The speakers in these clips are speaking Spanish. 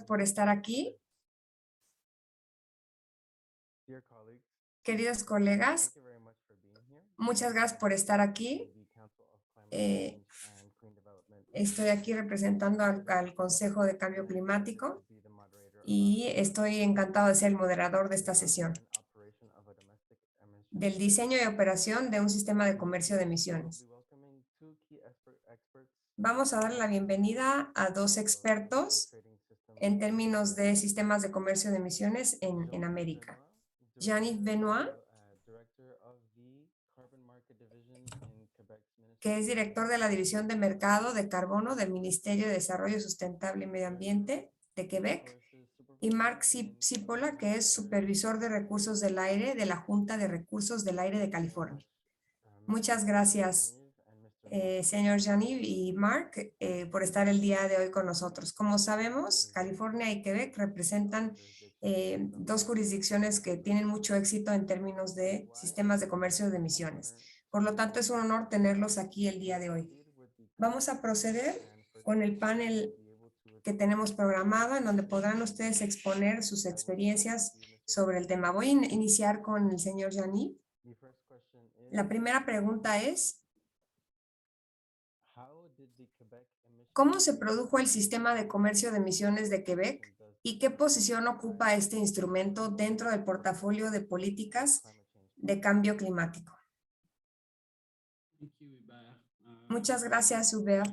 por estar aquí. Dear colleagues, Queridos colegas, thank you very much for being here. muchas gracias por estar aquí. The Council of Climate Eh, Change and Clean Development. Estoy aquí representando al Consejo de Cambio Climático Be the moderator of y estoy encantado de ser el moderador de esta sesión an operation of a domestic emission. del diseño y operación de un sistema de comercio de We'll emisiones. be welcoming two key experts Vamos a darle la bienvenida a dos expertos trading system. en términos de sistemas de comercio de emisiones en América. Jean-Yves Benoit, Director of the Carbon Market Division in Quebec's Ministry. que es director de la División de Mercado de Carbono del Ministerio de Desarrollo Sustentable y Medio Ambiente de Quebec, y Mark Cipolla, que es supervisor de recursos del aire de la Junta de Recursos del Aire de California. Muchas gracias, señor Jean-Yves y Mark, por estar el día de hoy con nosotros. Como sabemos, California y Quebec representan dos jurisdicciones que tienen mucho éxito en términos de sistemas de comercio de emisiones. Por lo tanto, es un honor tenerlos aquí el día de hoy. Vamos a proceder con el panel que tenemos programado, en donde podrán ustedes exponer sus experiencias sobre el tema. Voy a iniciar con el señor Jean-Yves. La primera pregunta es, ¿cómo se produjo el sistema de comercio de emisiones de Quebec y qué posición ocupa este instrumento dentro del portafolio de políticas de cambio climático? Muchas gracias, Hubert.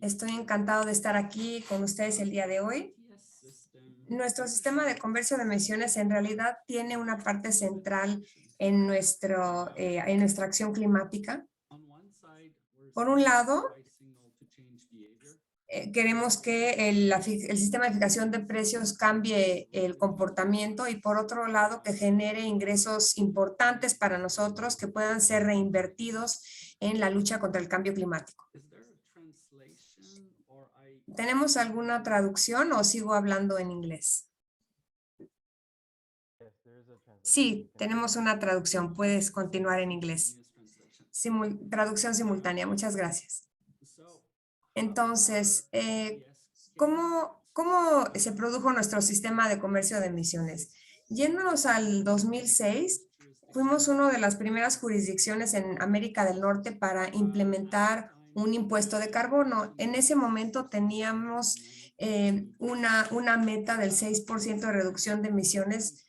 Estoy encantado de estar aquí con ustedes el día de hoy. Nuestro sistema de comercio de emisiones en realidad tiene una parte central en nuestra acción climática. Por un lado, queremos que el sistema de fijación de precios cambie el comportamiento y por otro lado que genere ingresos importantes para nosotros que puedan ser reinvertidos en la lucha contra el cambio climático. ¿Tenemos alguna traducción o sigo hablando en inglés? Sí, tenemos una traducción. Puedes continuar en inglés. Traducción simultánea. Muchas gracias. Entonces, ¿cómo se produjo nuestro sistema de comercio de emisiones? Yéndonos al 2006, fuimos una de las primeras jurisdicciones en América del Norte para implementar un impuesto de carbono. En ese momento teníamos una meta del 6% de reducción de emisiones,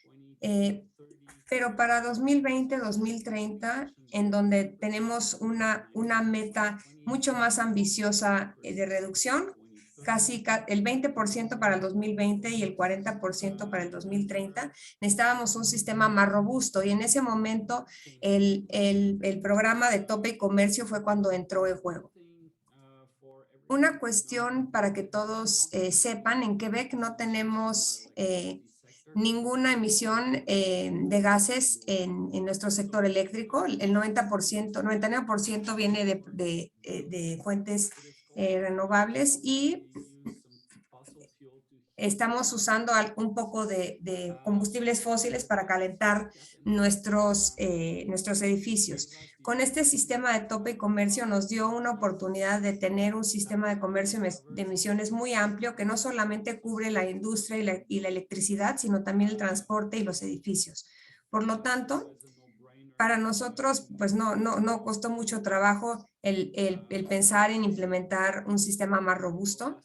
pero para 2020-2030, en donde tenemos una meta mucho más ambiciosa de reducción, casi el 20% para el 2020 y el 40% para el 2030, necesitábamos un sistema más robusto y en ese momento el programa de tope y comercio fue cuando entró en juego. Una cuestión para que todos sepan, en Quebec no tenemos ninguna emisión de gases en nuestro sector eléctrico. El 99% viene de fuentes renovables y estamos usando un poco de combustibles fósiles para calentar nuestros edificios. Con este sistema de tope y comercio nos dio una oportunidad de tener un sistema de comercio de emisiones muy amplio que no solamente cubre la industria y la electricidad, sino también el transporte y los edificios. Por lo tanto, para nosotros, pues no costó mucho trabajo el pensar en implementar un sistema más robusto,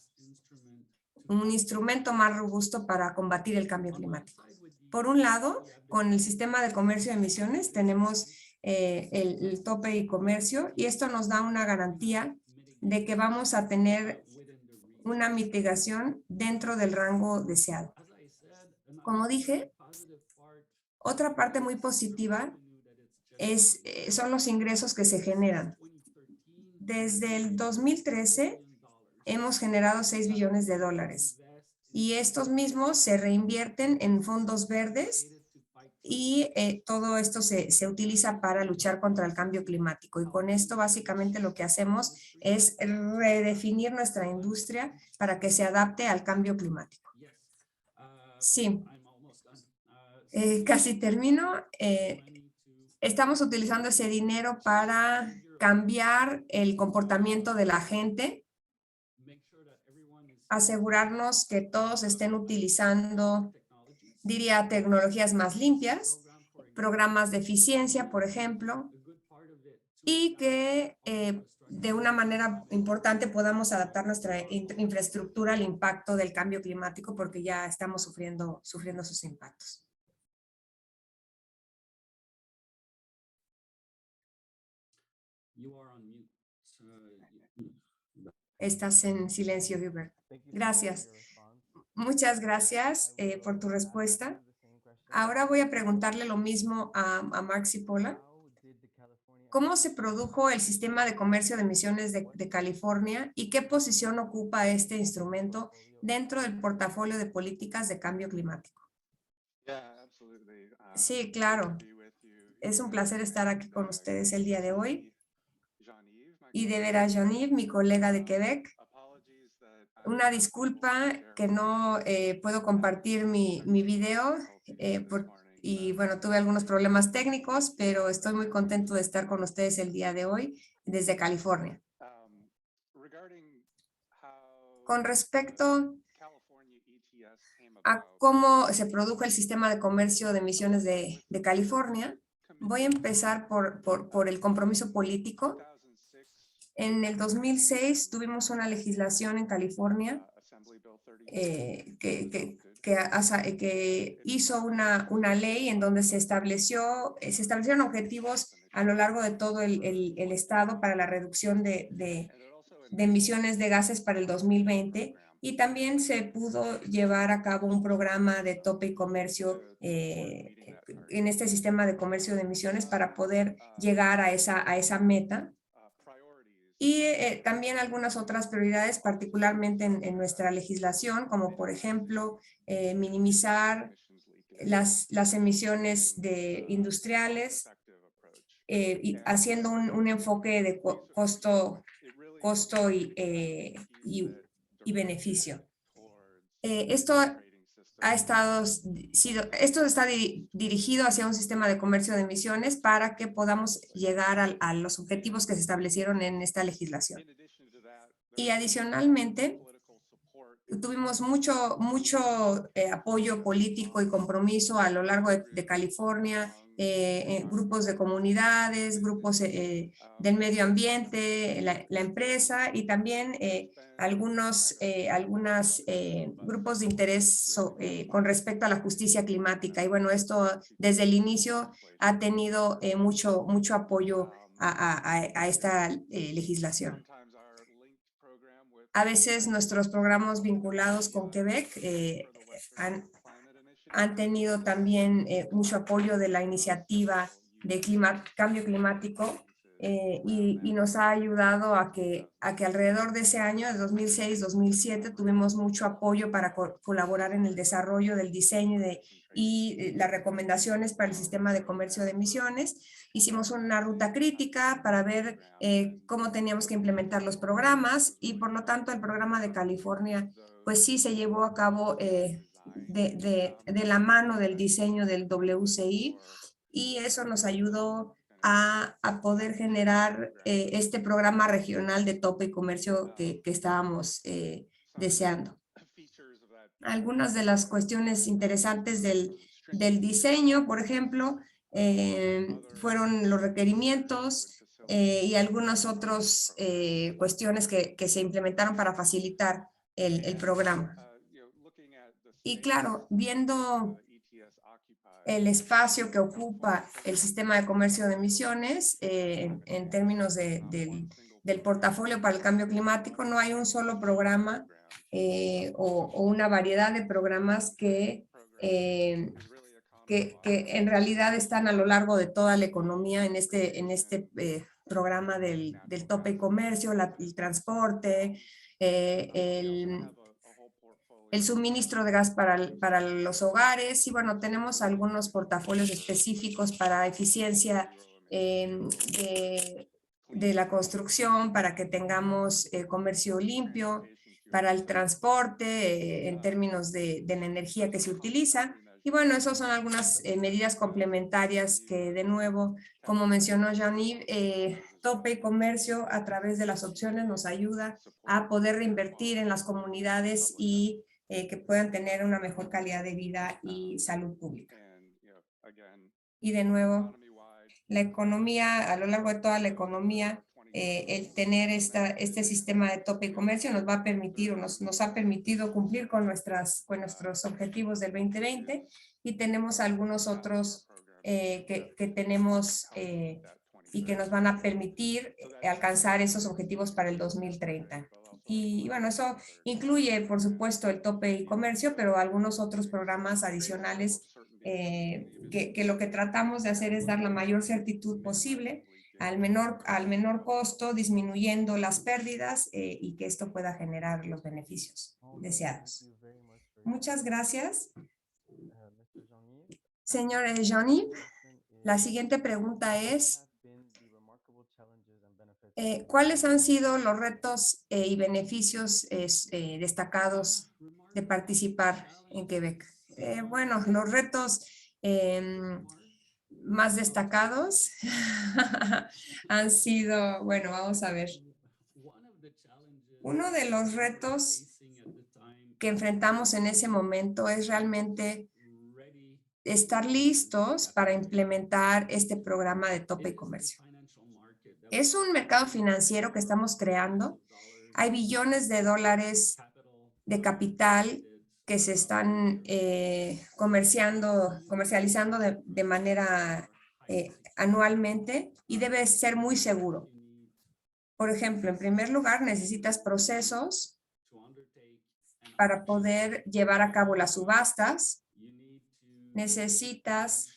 un instrumento más robusto para combatir el cambio climático. Por un lado, con el sistema de comercio de emisiones tenemos el tope y comercio y esto nos da una garantía de que vamos a tener una mitigación dentro del rango deseado. Como dije, otra parte muy positiva son los ingresos que se generan. Desde el 2013 hemos generado 6 billones de dólares y estos mismos se reinvierten en fondos verdes y todo esto se utiliza para luchar contra el cambio climático. Y con esto básicamente lo que hacemos es redefinir nuestra industria para que se adapte al cambio climático. Sí, casi termino. Estamos utilizando ese dinero para cambiar el comportamiento de la gente asegurarnos que todos estén utilizando, diría, tecnologías más limpias, programas de eficiencia, por ejemplo, y que de una manera importante podamos adaptar nuestra infraestructura al impacto del cambio climático, porque ya estamos sufriendo sus impactos. Estás en silencio, Gilbert. Gracias. Muchas gracias por tu respuesta. Ahora voy a preguntarle lo mismo a Mark Cipolla. ¿Cómo se produjo el sistema de comercio de emisiones de California y qué posición ocupa este instrumento dentro del portafolio de políticas de cambio climático? Sí, claro. Es un placer estar aquí con ustedes el día de hoy. Y de ver a Jean-Yves, mi colega de Quebec. Una disculpa que no puedo compartir mi video y bueno, tuve algunos problemas técnicos, pero estoy muy contento de estar con ustedes el día de hoy desde California. Con respecto a cómo se produjo el sistema de comercio de emisiones de California, voy a empezar por el compromiso político. En el 2006 tuvimos una legislación en California que hizo una ley en donde se establecieron objetivos a lo largo de todo el estado para la reducción de emisiones de gases para el 2020, y también se pudo llevar a cabo un programa de tope y comercio en este sistema de comercio de emisiones para poder llegar a esa meta. Y también algunas otras prioridades, particularmente en nuestra legislación, como por ejemplo, minimizar las emisiones industriales, y haciendo un enfoque de costo y beneficio. Esto está dirigido hacia un sistema de comercio de emisiones para que podamos llegar a los objetivos que se establecieron en esta legislación. Y adicionalmente, tuvimos mucho apoyo político y compromiso a lo largo de California, grupos de comunidades, grupos del medio ambiente, la empresa y también algunos grupos de interés con respecto a la justicia climática. Y bueno, esto desde el inicio ha tenido mucho apoyo a esta legislación. A veces nuestros programas vinculados con Quebec han tenido también mucho apoyo de la iniciativa de cambio climático y nos ha ayudado a que alrededor de ese año, de 2006-2007, tuvimos mucho apoyo para colaborar en el desarrollo del diseño y las recomendaciones para el sistema de comercio de emisiones. Hicimos una ruta crítica para ver cómo teníamos que implementar los programas y por lo tanto el programa de California pues sí se llevó a cabo de la mano del diseño del WCI, y eso nos ayudó a poder generar este programa regional de tope y comercio que estábamos deseando. Algunas de las cuestiones interesantes del diseño, por ejemplo, fueron los requerimientos y algunas otras cuestiones que se implementaron para facilitar el programa. Y claro, viendo el espacio que ocupa el sistema de comercio de emisiones en términos del portafolio para el cambio climático, no hay un solo programa o una variedad de programas que en realidad están a lo largo de toda la economía en este programa del tope y comercio, el transporte, el suministro de gas para los hogares, y bueno, tenemos algunos portafolios específicos para eficiencia de la construcción, para que tengamos comercio limpio, para el transporte en términos de la energía que se utiliza. Y bueno, esas son algunas medidas complementarias que, de nuevo, como mencionó Jean-Yves, Tope y Comercio a través de las opciones nos ayuda a poder reinvertir en las comunidades y que puedan tener una mejor calidad de vida y salud pública. Y de nuevo, la economía, a lo largo de toda la economía, el tener este sistema de tope y comercio nos va a permitir o nos ha permitido cumplir con nuestros objetivos del 2020 y tenemos algunos otros que tenemos y que nos van a permitir alcanzar esos objetivos para el 2030. Y bueno, eso incluye, por supuesto, el tope y comercio, pero algunos otros programas adicionales que lo que tratamos de hacer es dar la mayor certitud posible al menor costo, disminuyendo las pérdidas y que esto pueda generar los beneficios deseados. Muchas gracias. Mr. Jean-Yves. Señor Johnny, la siguiente pregunta es, ¿cuáles han sido los retos y beneficios destacados de participar en Quebec? Bueno, los retos más destacados han sido, bueno, vamos a ver. Uno de los retos que enfrentamos en ese momento es realmente estar listos para implementar este programa de tope y comercio. Es un mercado financiero que estamos creando. Hay billones de dólares de capital que se están comercializando de manera anualmente y debe ser muy seguro. Por ejemplo, en primer lugar, necesitas procesos para poder llevar a cabo las subastas. Necesitas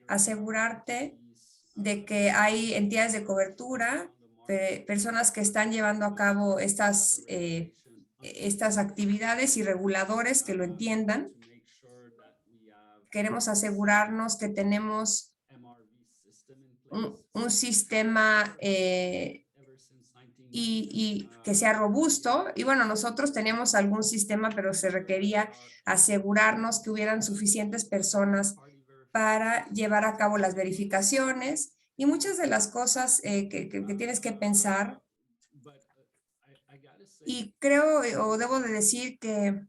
asegurarte de que hay entidades de cobertura, personas que están llevando a cabo estas actividades y reguladores que lo entiendan. Queremos asegurarnos que tenemos un sistema y que sea robusto. Y bueno, nosotros teníamos algún sistema, pero se requería asegurarnos que hubieran suficientes personas para llevar a cabo las verificaciones y muchas de las cosas que tienes que pensar. Y creo o debo de decir que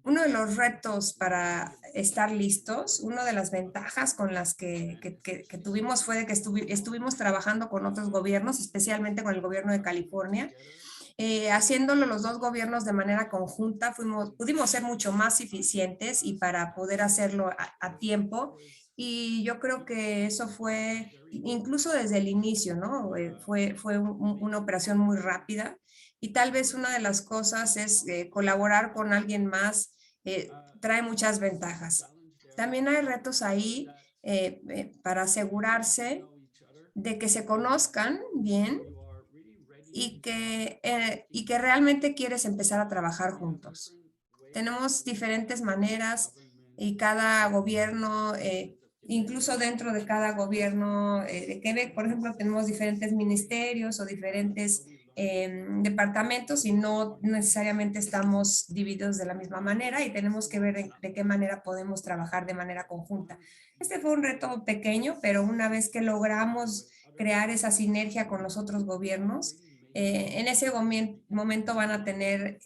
uno de los retos para estar listos, una de las ventajas con las que tuvimos fue de que estuvimos trabajando con otros gobiernos, especialmente con el gobierno de California, haciéndolo los dos gobiernos de manera conjunta, pudimos ser mucho más eficientes y para poder hacerlo a tiempo. Y yo creo que eso fue, incluso desde el inicio, ¿no? Fue una operación muy rápida. Y tal vez una de las cosas es colaborar con alguien más, trae muchas ventajas. También hay retos ahí para asegurarse de que se conozcan bien y que realmente quieres empezar a trabajar juntos. Tenemos diferentes maneras y cada gobierno, incluso dentro de cada gobierno de Quebec, por ejemplo, tenemos diferentes ministerios o diferentes departamentos y no necesariamente estamos divididos de la misma manera y tenemos que ver de qué manera podemos trabajar de manera conjunta. Este fue un reto pequeño, pero una vez que logramos crear esa sinergia con los otros gobiernos, en ese momento van a tener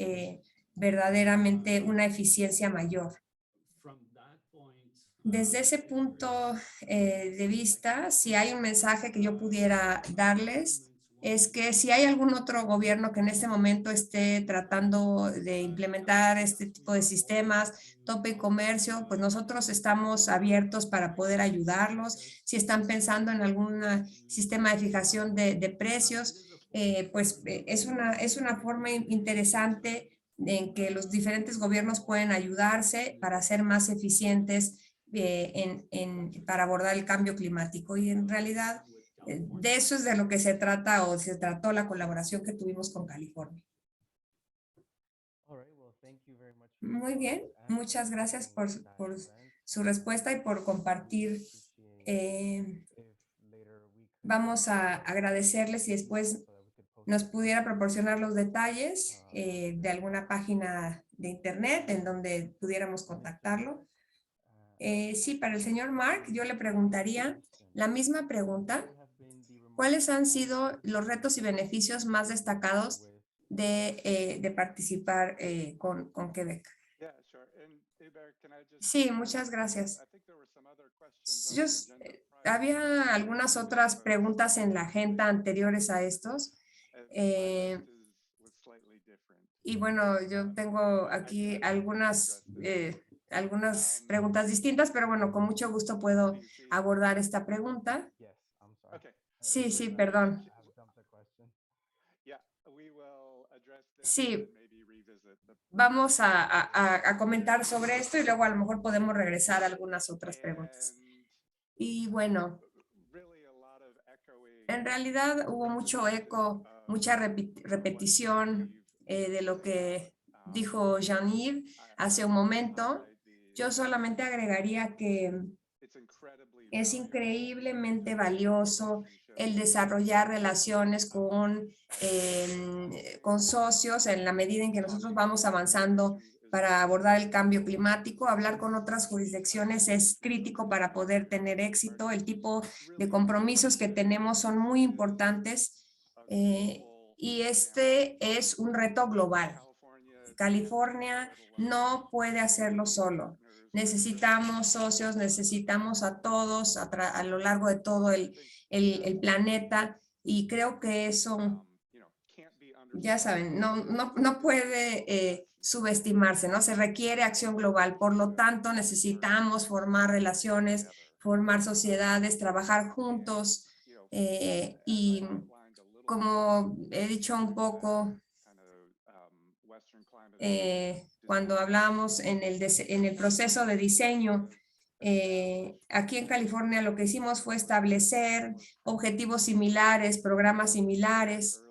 verdaderamente una eficiencia mayor. Desde ese punto de vista, si hay un mensaje que yo pudiera darles, es que si hay algún otro gobierno que en este momento esté tratando de implementar este tipo de sistemas, tope y comercio, pues nosotros estamos abiertos para poder ayudarlos. Si están pensando en algún sistema de fijación de precios, es una forma interesante en que los diferentes gobiernos pueden ayudarse para ser más eficientes para abordar el cambio climático. Y en realidad de eso es de lo que se trata o se trató la colaboración que tuvimos con California. Muy bien, muchas gracias por su respuesta y por compartir. Vamos a agradecerles y después nos pudiera proporcionar los detalles de alguna página de internet en donde pudiéramos contactarlo. Sí, para el señor Mark, yo le preguntaría la misma pregunta. ¿Cuáles han sido los retos y beneficios más destacados de participar con Quebec? Sí, muchas gracias. Había algunas otras preguntas en la agenda anteriores a estos. Y bueno, yo tengo aquí algunas preguntas distintas, pero bueno, con mucho gusto puedo abordar esta pregunta. Sí, sí, perdón. Sí, vamos a comentar sobre esto y luego a lo mejor podemos regresar a algunas otras preguntas. Y bueno, en realidad hubo mucho eco, mucha repetición de lo que dijo Jean-Yves hace un momento. Yo solamente agregaría que es increíblemente valioso el desarrollar relaciones con socios en la medida en que nosotros vamos avanzando para abordar el cambio climático. Hablar con otras jurisdicciones es crítico para poder tener éxito. El tipo de compromisos que tenemos son muy importantes y este es un reto global. California no puede hacerlo solo. Necesitamos socios, necesitamos a todos a lo largo de todo el planeta y creo que eso, ya saben, no puede subestimarse, ¿no? Se requiere acción global, por lo tanto necesitamos formar relaciones, formar sociedades, trabajar juntos y como he dicho un poco, cuando hablamos en el proceso de diseño, aquí en California lo que hicimos fue establecer objetivos similares, programas similares,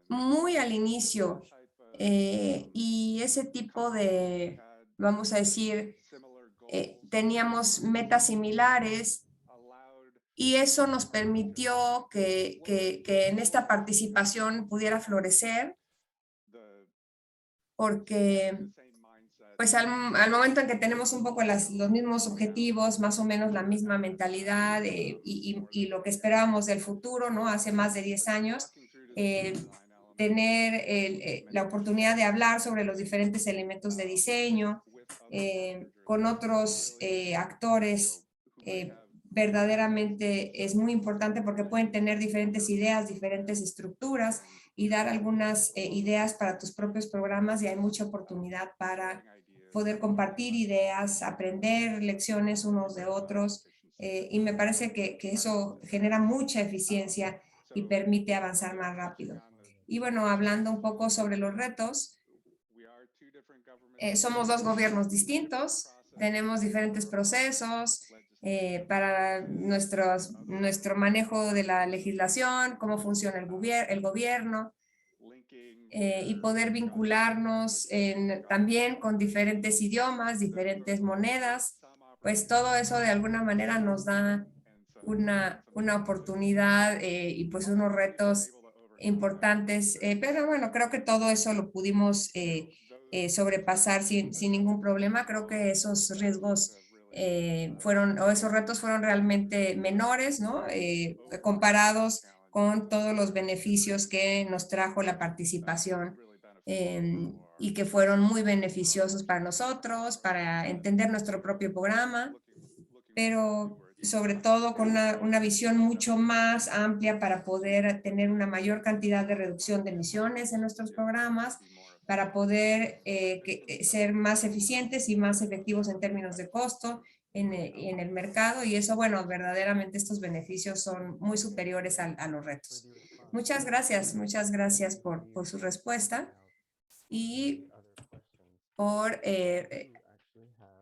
muy al inicio, y ese tipo de, vamos a decir, teníamos metas similares y eso nos permitió que en esta participación pudiera florecer porque pues al momento en que tenemos un poco los mismos objetivos, más o menos la misma mentalidad y lo que esperábamos del futuro, ¿no? Hace más de 10 años, tener la oportunidad de hablar sobre los diferentes elementos de diseño con otros actores verdaderamente es muy importante porque pueden tener diferentes ideas, diferentes estructuras y dar algunas ideas para tus propios programas y hay mucha oportunidad para poder compartir ideas, aprender lecciones unos de otros y me parece que eso genera mucha eficiencia y permite avanzar más rápido. Y bueno, hablando un poco sobre los retos, somos dos gobiernos distintos, tenemos diferentes procesos para nuestro manejo de la legislación, cómo funciona el gobierno y poder vincularnos también con diferentes idiomas, diferentes monedas, pues todo eso de alguna manera nos da una oportunidad y pues unos retos importantes, pero bueno, creo que todo eso lo pudimos sobrepasar sin ningún problema. Creo que esos riesgos o esos retos fueron realmente menores, ¿no? Comparados con todos los beneficios que nos trajo la participación y que fueron muy beneficiosos para nosotros, para entender nuestro propio programa, pero sobre todo con una visión mucho más amplia para poder tener una mayor cantidad de reducción de emisiones en nuestros programas, para poder ser más eficientes y más efectivos en términos de costo en el mercado y eso, bueno, verdaderamente estos beneficios son muy superiores a los retos. Muchas gracias por su respuesta y por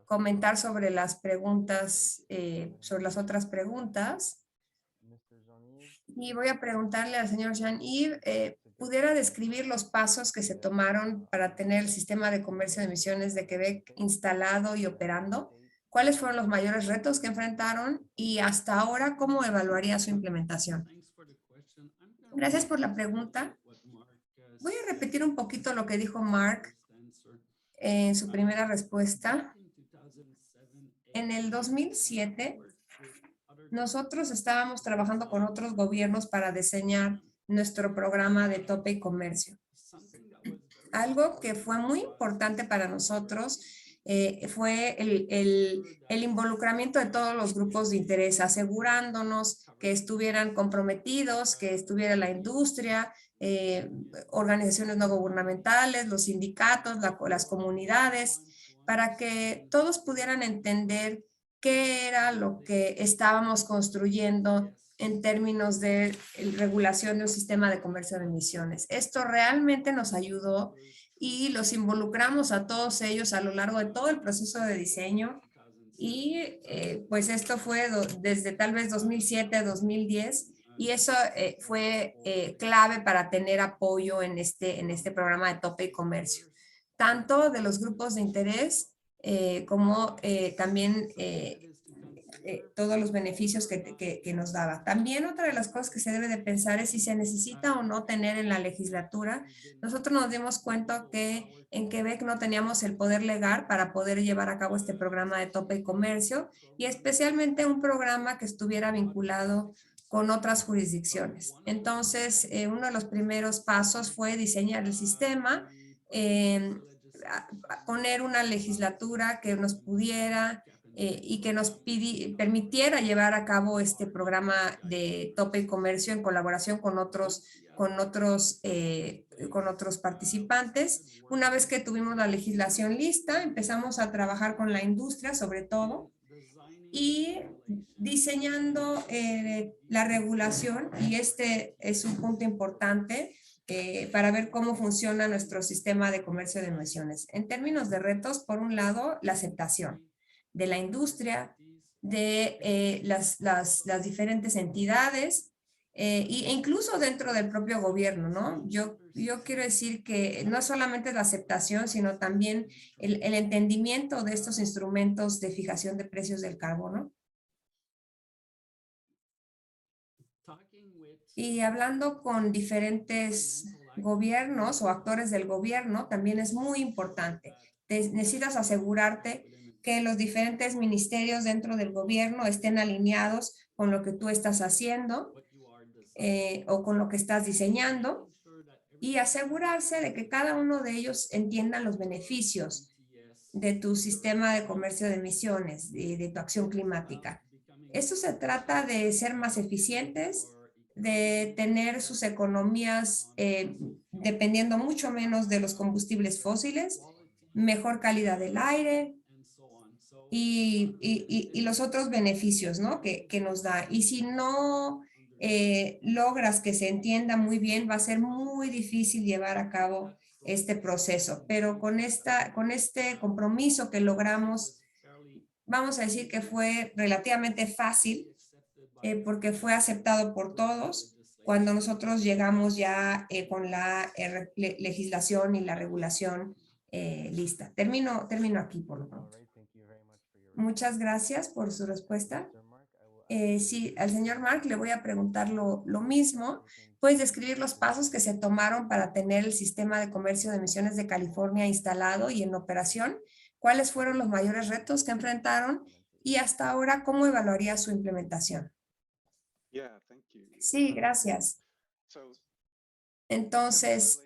comentar sobre las preguntas, sobre las otras preguntas. Y voy a preguntarle al señor Jean-Yves, ¿pudiera describir los pasos que se tomaron para tener el sistema de comercio de emisiones de Quebec instalado y operando? ¿Cuáles fueron los mayores retos que enfrentaron? Y hasta ahora, ¿cómo evaluaría su implementación? Gracias por la pregunta. Voy a repetir un poquito lo que dijo Mark. en su primera respuesta. En el 2007, nosotros estábamos trabajando con otros gobiernos para diseñar nuestro programa de tope y comercio. Algo que fue muy importante para nosotros fue el involucramiento de todos los grupos de interés, asegurándonos que estuvieran comprometidos, que estuviera la industria, organizaciones no gubernamentales, los sindicatos, las comunidades, para que todos pudieran entender qué era lo que estábamos construyendo en términos de regulación de un sistema de comercio de emisiones. Esto realmente nos ayudó y los involucramos a todos ellos a lo largo de todo el proceso de diseño y pues esto fue desde tal vez 2007, 2010 y eso fue clave para tener apoyo en este programa de tope y comercio, tanto de los grupos de interés como también todos los beneficios que nos daba. También otra de las cosas que se debe de pensar es si se necesita o no tener en la legislatura. Nosotros nos dimos cuenta que en Quebec no teníamos el poder legal para poder llevar a cabo este programa de tope y comercio y especialmente un programa que estuviera vinculado con otras jurisdicciones. Entonces, uno de los primeros pasos fue diseñar el sistema, poner una legislatura que nos pudiera y que nos permitiera llevar a cabo este programa de tope y comercio en colaboración con otros participantes. Una vez que tuvimos la legislación lista, empezamos a trabajar con la industria sobre todo y diseñando la regulación, y este es un punto importante para ver cómo funciona nuestro sistema de comercio de emisiones. En términos de retos, por un lado, la aceptación de la industria, de las diferentes entidades e incluso dentro del propio gobierno, ¿no? Yo quiero decir que no solamente es la aceptación, sino también el entendimiento de estos instrumentos de fijación de precios del carbono. Y hablando con diferentes gobiernos o actores del gobierno, también es muy importante. Necesitas asegurarte que los diferentes ministerios dentro del gobierno estén alineados con lo que tú estás haciendo o con lo que estás diseñando y asegurarse de que cada uno de ellos entienda los beneficios de tu sistema de comercio de emisiones, de tu acción climática. Esto se trata de ser más eficientes, de tener sus economías dependiendo mucho menos de los combustibles fósiles, mejor calidad del aire y los otros beneficios, ¿no? que nos da. Y si no logras que se entienda muy bien, va a ser muy difícil llevar a cabo este proceso. Pero con este compromiso que logramos, vamos a decir que fue relativamente fácil porque fue aceptado por todos cuando nosotros llegamos ya con la legislación y la regulación lista. Termino aquí por lo pronto. Muchas gracias por su respuesta. Sí, al señor Mark le voy a preguntar lo mismo. ¿Puedes describir los pasos que se tomaron para tener el sistema de comercio de emisiones de California instalado y en operación? ¿Cuáles fueron los mayores retos que enfrentaron? Y hasta ahora, ¿cómo evaluaría su implementación? Sí, gracias. Entonces,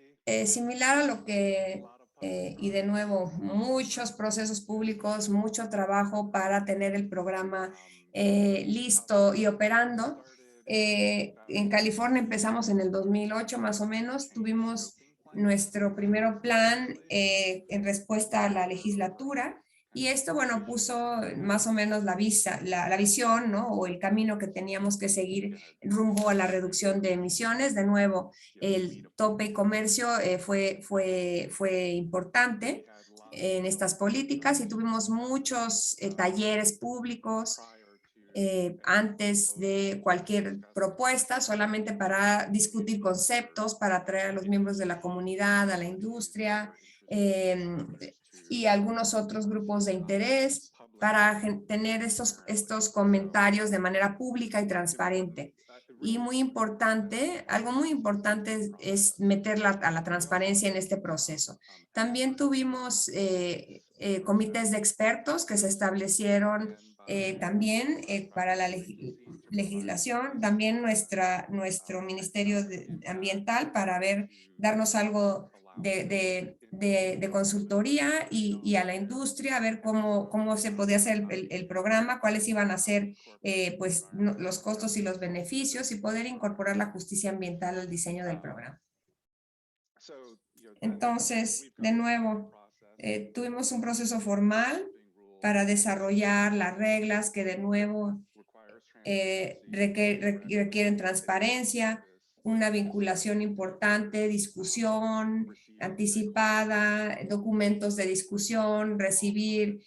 similar a lo que, y de nuevo, muchos procesos públicos, mucho trabajo para tener el programa listo y operando. En California empezamos en el 2008 más o menos, tuvimos nuestro primer plan en respuesta a la legislatura. Y esto, bueno, puso más o menos la visión, ¿no? O el camino que teníamos que seguir rumbo a la reducción de emisiones. De nuevo, el tope y comercio fue importante en estas políticas y tuvimos muchos talleres públicos antes de cualquier propuesta, solamente para discutir conceptos, para atraer a los miembros de la comunidad, a la industria y algunos otros grupos de interés para tener estos comentarios de manera pública y transparente. Y muy importante, algo muy importante es meter a la transparencia en este proceso. También tuvimos comités de expertos que se establecieron también para la legislación, también nuestro Ministerio Ambiental para darnos algo de consultoría y a la industria, a ver cómo se podía hacer el programa, cuáles iban a ser pues los costos y los beneficios y poder incorporar la justicia ambiental al diseño del programa. Entonces, de nuevo, tuvimos un proceso formal para desarrollar las reglas que de nuevo requieren transparencia, una vinculación importante, discusión anticipada, documentos de discusión, recibir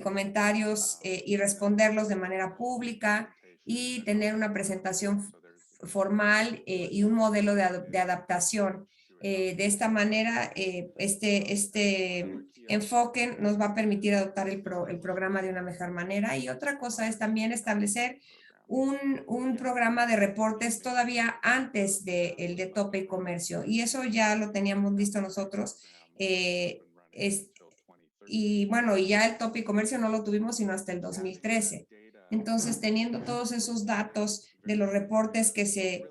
comentarios y responderlos de manera pública y tener una presentación formal y un modelo de adaptación. De esta manera, este enfoque nos va a permitir adoptar el programa de una mejor manera. Y otra cosa es también establecer un programa de reportes todavía antes del de tope y comercio. Y eso ya lo teníamos listo nosotros. Y bueno, y ya el tope y comercio no lo tuvimos sino hasta el 2013. Entonces, teniendo todos esos datos de los reportes que se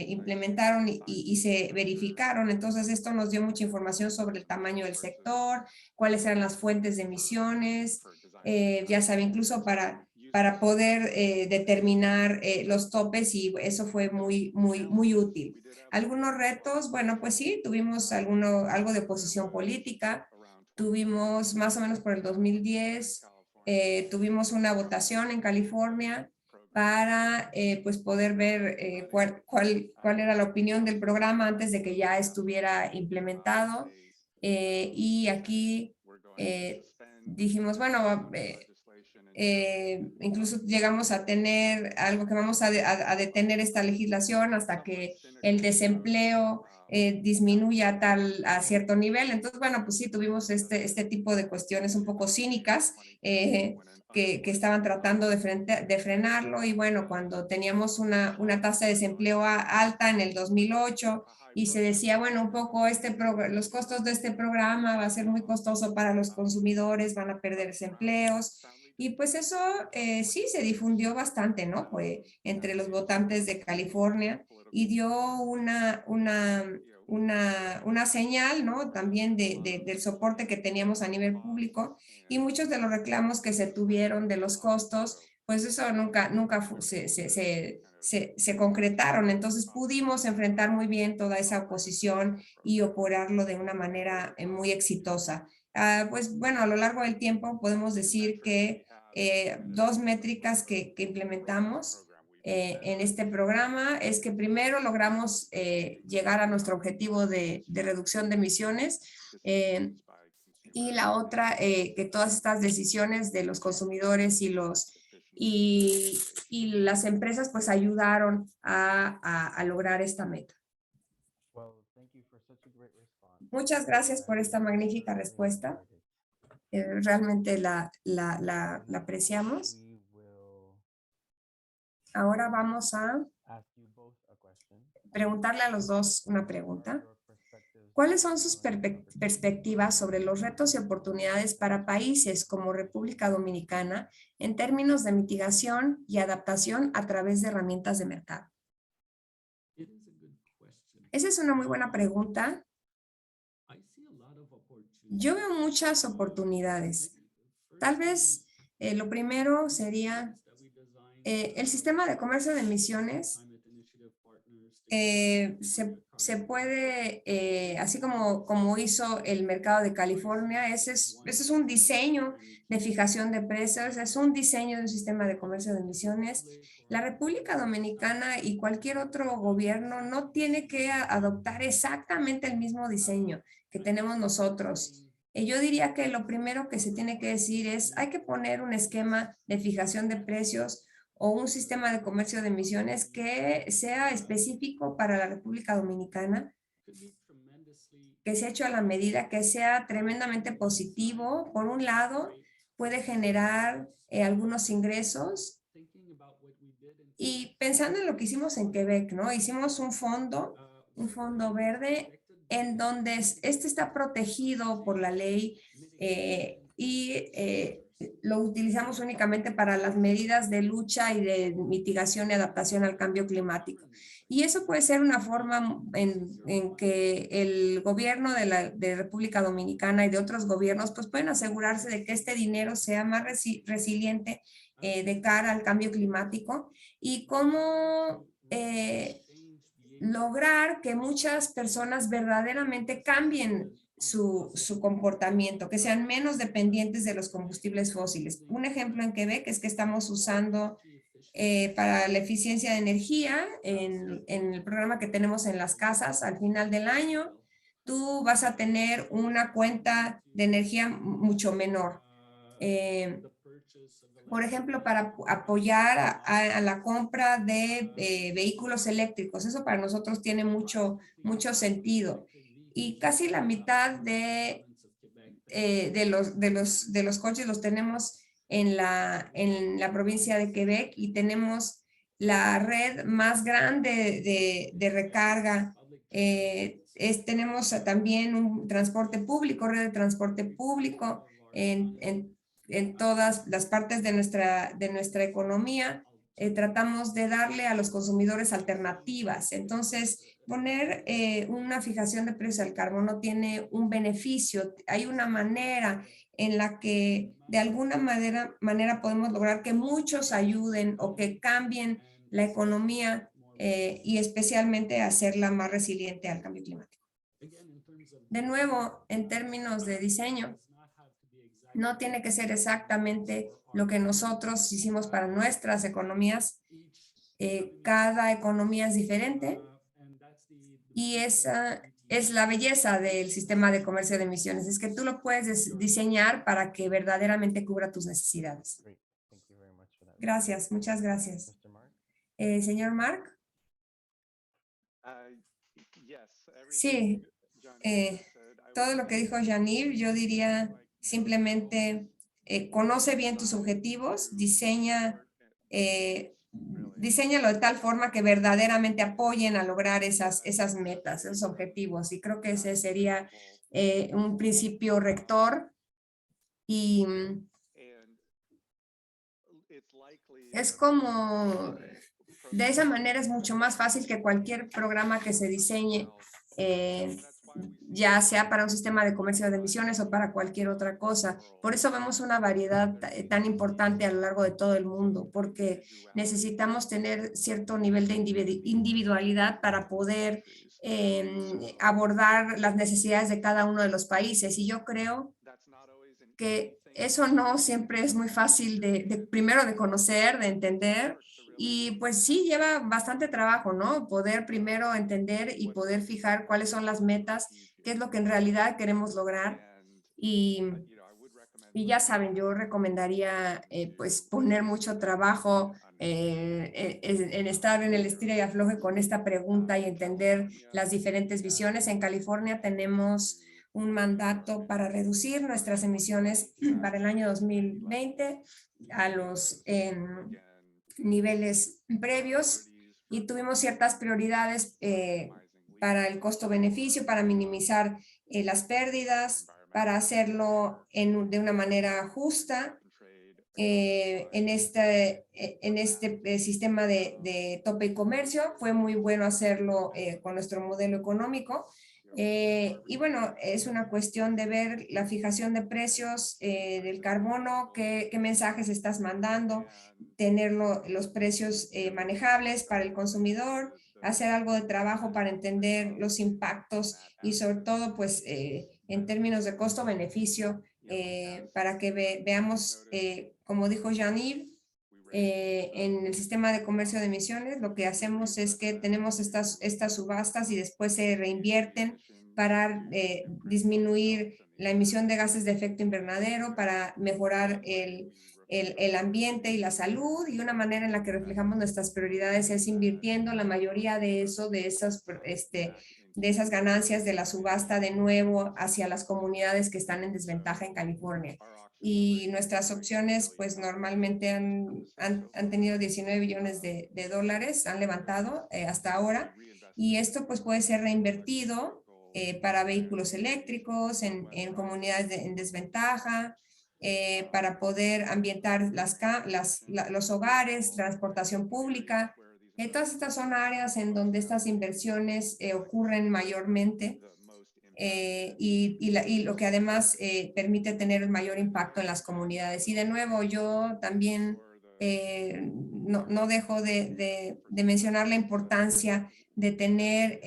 implementaron y se verificaron, entonces esto nos dio mucha información sobre el tamaño del sector, cuáles eran las fuentes de emisiones, ya sabe, incluso para poder determinar los topes y eso fue muy útil. Algunos retos, bueno, pues sí, tuvimos algo de oposición política, tuvimos más o menos por el 2010, tuvimos una votación en California para pues poder ver cuál era la opinión del programa antes de que ya estuviera implementado. Y aquí dijimos, bueno, incluso llegamos a tener algo que vamos a detener esta legislación hasta que el desempleo disminuya a cierto nivel. Entonces, bueno, pues sí, tuvimos este tipo de cuestiones un poco cínicas que estaban tratando de frenarlo. Y bueno, cuando teníamos una tasa de desempleo alta en el 2008 y se decía, bueno, un poco los costos de este programa va a ser muy costoso para los consumidores, van a perder empleos. Y pues eso sí se difundió bastante, ¿no? Pues entre los votantes de California y dio una señal, ¿no? También del soporte que teníamos a nivel público y muchos de los reclamos que se tuvieron de los costos, pues eso nunca se concretaron. Entonces pudimos enfrentar muy bien toda esa oposición y operarlo de una manera muy exitosa. Pues bueno, a lo largo del tiempo podemos decir que dos métricas que implementamos en este programa es que primero logramos llegar a nuestro objetivo de reducción de emisiones y la otra que todas estas decisiones de los consumidores y las empresas pues ayudaron a lograr esta meta. Muchas gracias por esta magnífica respuesta. Realmente la apreciamos. Ahora vamos a preguntarle a los dos una pregunta. ¿Cuáles son sus perspectivas sobre los retos y oportunidades para países como República Dominicana en términos de mitigación y adaptación a través de herramientas de mercado? Esa es una muy buena pregunta. Yo veo muchas oportunidades. Tal vez lo primero sería el sistema de comercio de emisiones. Se puede, así como hizo el mercado de California, ese es un diseño de fijación de precios, es un diseño de un sistema de comercio de emisiones. La República Dominicana y cualquier otro gobierno no tiene que adoptar exactamente el mismo diseño que tenemos nosotros. Yo diría que lo primero que se tiene que decir es, hay que poner un esquema de fijación de precios o un sistema de comercio de emisiones que sea específico para la República Dominicana, que sea hecho a la medida, que sea tremendamente positivo. Por un lado, puede generar algunos ingresos Y pensando en lo que hicimos en Quebec, ¿no? Hicimos un fondo verde en donde este está protegido por la ley lo utilizamos únicamente para las medidas de lucha y de mitigación y adaptación al cambio climático. Y eso puede ser una forma en que el gobierno de República Dominicana y de otros gobiernos pues pueden asegurarse de que este dinero sea más resiliente de cara al cambio climático y cómo lograr que muchas personas verdaderamente cambien su comportamiento, que sean menos dependientes de los combustibles fósiles. Un ejemplo en Quebec es que estamos usando para la eficiencia de energía en el programa que tenemos en las casas al final del año. Tú vas a tener una cuenta de energía mucho menor. Por ejemplo, para apoyar a la compra de vehículos eléctricos. Eso para nosotros tiene mucho sentido. Y casi la mitad de los coches los tenemos en la provincia de Quebec y tenemos la red más grande de recarga. Tenemos también un transporte público, red de transporte público en todas las partes de nuestra economía. Tratamos de darle a los consumidores alternativas. Entonces, poner una fijación de precio al carbono tiene un beneficio. Hay una manera en la que de alguna manera podemos lograr que muchos ayuden o que cambien la economía y especialmente hacerla más resiliente al cambio climático. De nuevo, en términos de diseño, no tiene que ser exactamente lo que nosotros hicimos para nuestras economías. Cada economía es diferente y esa es la belleza del sistema de comercio de emisiones, es que tú lo puedes diseñar para que verdaderamente cubra tus necesidades. Great. Thank you very much for that. Gracias, muchas gracias. Mr. Mark? Señor Mark. Sí, todo lo que dijo Janir, yo diría simplemente conoce bien tus objetivos, diséñalo de tal forma que verdaderamente apoyen a lograr esas metas, esos objetivos. Y creo que ese sería un principio rector y es como, de esa manera es mucho más fácil que cualquier programa que se diseñe, ya sea para un sistema de comercio de emisiones o para cualquier otra cosa. Por eso vemos una variedad tan importante a lo largo de todo el mundo, porque necesitamos tener cierto nivel de individualidad para poder abordar las necesidades de cada uno de los países. Y yo creo que eso no siempre es muy fácil primero de conocer, de entender, y pues sí lleva bastante trabajo, ¿no? Poder primero entender y poder fijar cuáles son las metas, qué es lo que en realidad queremos lograr. Y ya saben, yo recomendaría pues poner mucho trabajo en estar en el estira y afloje con esta pregunta y entender las diferentes visiones. En California tenemos un mandato para reducir nuestras emisiones para el año 2020 a los niveles previos y tuvimos ciertas prioridades para el costo-beneficio, para minimizar las pérdidas, para hacerlo de una manera justa en este sistema de tope y comercio. Fue muy bueno hacerlo con nuestro modelo económico. Y bueno, es una cuestión de ver la fijación de precios del carbono, qué mensajes estás mandando, tener los precios manejables para el consumidor, hacer algo de trabajo para entender los impactos y sobre todo pues en términos de costo-beneficio para que veamos, como dijo Janir, en el sistema de comercio de emisiones, lo que hacemos es que tenemos estas subastas y después se reinvierten para disminuir la emisión de gases de efecto invernadero, para mejorar el ambiente y la salud, y una manera en la que reflejamos nuestras prioridades es invirtiendo la mayoría de eso, de de esas ganancias de la subasta de nuevo hacia las comunidades que están en desventaja en California. Y nuestras opciones, pues normalmente han tenido 19 billones de dólares, han levantado hasta ahora. Y esto pues puede ser reinvertido para vehículos eléctricos, en comunidades en desventaja, para poder ambientar los hogares, transportación pública. Todas estas son áreas en donde estas inversiones ocurren mayormente y lo que además permite tener el mayor impacto en las comunidades. Y de nuevo, yo también no dejo de mencionar la importancia de tener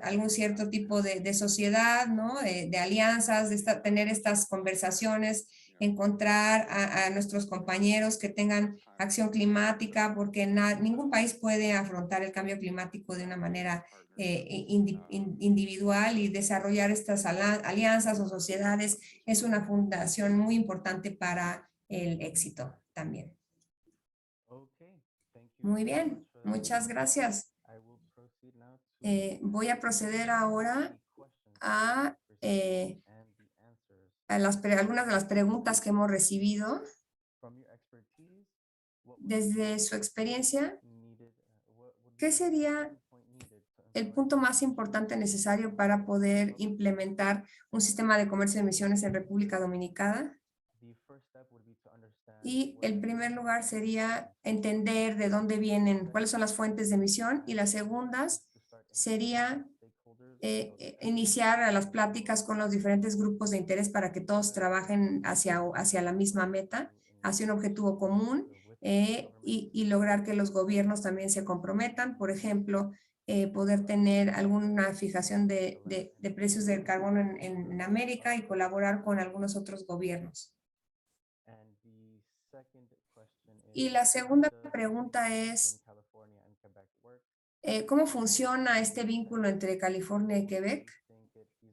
algún cierto tipo de sociedad, ¿no? De alianzas, tener estas conversaciones, encontrar a nuestros compañeros que tengan acción climática, porque ningún país puede afrontar el cambio climático de una manera individual, y desarrollar estas alianzas o sociedades es una fundación muy importante para el éxito también. Muy bien, muchas gracias. Voy a proceder ahora a algunas de las preguntas que hemos recibido. Desde su experiencia, ¿qué sería el punto más importante necesario para poder implementar un sistema de comercio de emisiones en República Dominicana? Y el primer lugar sería entender de dónde vienen, cuáles son las fuentes de emisión, y las segundas sería iniciar a las pláticas con los diferentes grupos de interés para que todos trabajen hacia la misma meta, hacia un objetivo común, y lograr que los gobiernos también se comprometan. Por ejemplo, poder tener alguna fijación de precios del carbono en América, y colaborar con algunos otros gobiernos. Y la segunda pregunta es, ¿cómo funciona este vínculo entre California y Quebec?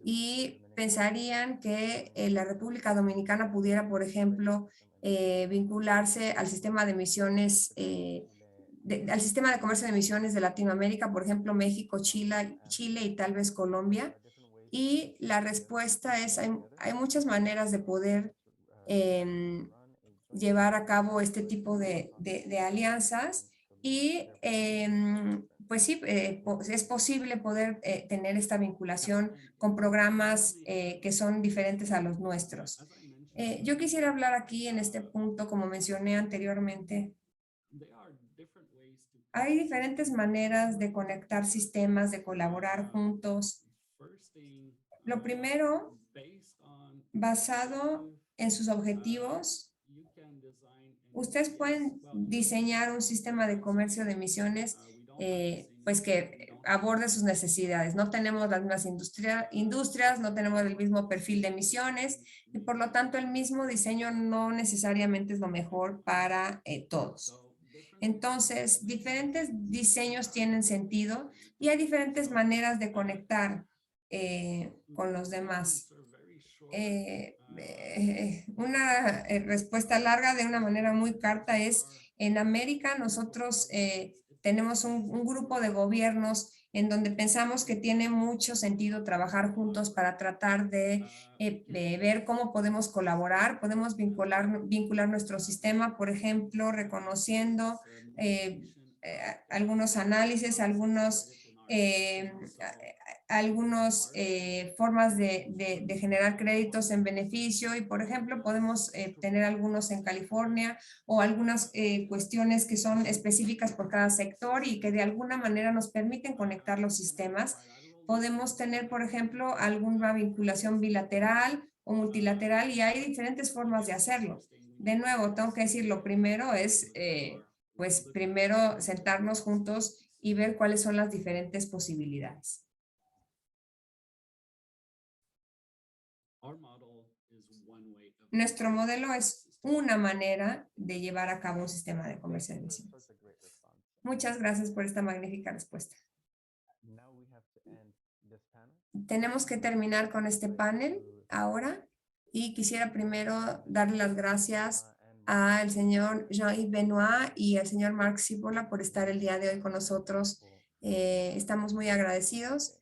Y pensarían que la República Dominicana pudiera, por ejemplo, vincularse al sistema de emisiones, al sistema de comercio de emisiones de Latinoamérica, por ejemplo, México, Chile y tal vez Colombia. Y la respuesta es, hay muchas maneras de poder llevar a cabo este tipo de alianzas, y pues sí, es posible poder tener esta vinculación con programas que son diferentes a los nuestros. Yo quisiera hablar aquí en este punto, como mencioné anteriormente, hay diferentes maneras de conectar sistemas, de colaborar juntos. Lo primero, basado en sus objetivos, ustedes pueden diseñar un sistema de comercio de emisiones pues que aborde sus necesidades. No tenemos las mismas industrias, no tenemos el mismo perfil de emisiones, y por lo tanto el mismo diseño no necesariamente es lo mejor para todos. Entonces, diferentes diseños tienen sentido, y hay diferentes maneras de conectar con los demás. Una respuesta larga de una manera muy corta es, en América nosotros tenemos un grupo de gobiernos en donde pensamos que tiene mucho sentido trabajar juntos para tratar de ver cómo podemos colaborar, podemos vincular nuestro sistema, por ejemplo, reconociendo algunos análisis, algunas formas de generar créditos en beneficio, y por ejemplo podemos tener algunos en California, o algunas cuestiones que son específicas por cada sector y que de alguna manera nos permiten conectar los sistemas. Podemos tener, por ejemplo, alguna vinculación bilateral o multilateral, y hay diferentes formas de hacerlo. De nuevo, tengo que decir, lo primero es pues primero sentarnos juntos y ver cuáles son las diferentes posibilidades. Nuestro modelo es una manera de llevar a cabo un sistema de comercio de emisiones. Muchas gracias por esta magnífica respuesta. Tenemos que terminar con este panel ahora, y quisiera primero darle las gracias al señor Jean-Yves Benoit y al señor Marc Cipolla por estar el día de hoy con nosotros. Estamos muy agradecidos.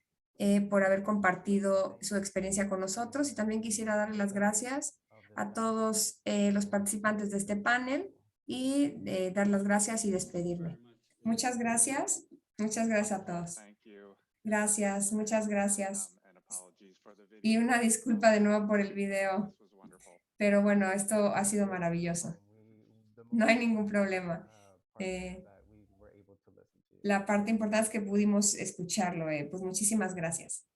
por haber compartido su experiencia con nosotros y también quisiera darle las gracias a todos los participantes de este panel y dar las gracias y despedirme. Muchas gracias. Muchas gracias a todos. Gracias, muchas gracias. Y una disculpa de nuevo por el video, pero bueno, esto ha sido maravilloso. No hay ningún problema. La parte importante es que pudimos escucharlo. Pues muchísimas gracias.